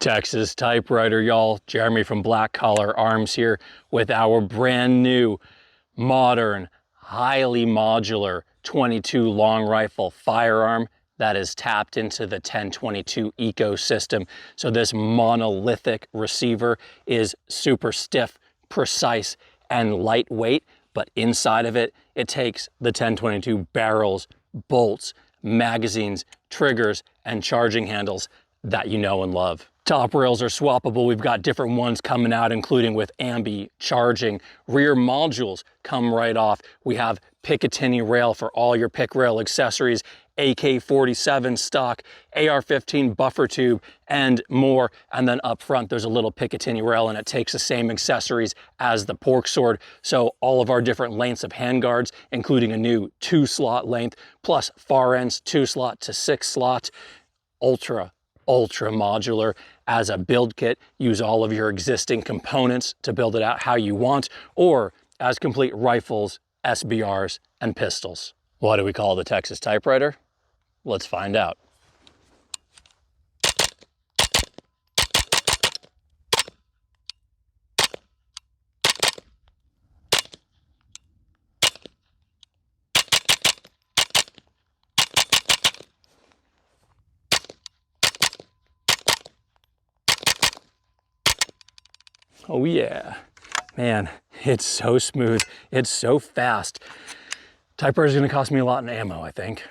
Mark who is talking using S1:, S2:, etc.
S1: Texas Typewriter, y'all. Jeremy from Black Collar Arms here with our brand new, modern, highly modular 22 long rifle firearm that is tapped into the 1022 ecosystem. So this monolithic receiver is super stiff, precise, and lightweight, but inside of it, it takes the 1022 barrels, bolts, magazines, triggers, and charging handles that you know and love. Top rails are swappable. We've got different ones coming out, including with ambi charging. Rear modules come right off. We have Picatinny rail for all your pick rail accessories, AK-47 stock, AR-15 buffer tube, and more. And then up front, there's a little Picatinny rail, and it takes the same accessories as the pork sword. So all of our different lengths of handguards, including a new 2-slot length, plus far ends 2-slot to 6-slot, ultra modular as a build kit. Use all of your existing components to build it out how you want, or as complete rifles, SBRs, and pistols. What do we call the Texas Typewriter? Let's find out. Oh yeah, man, it's so smooth. It's so fast. Typewriter is gonna cost me a lot in ammo, I think.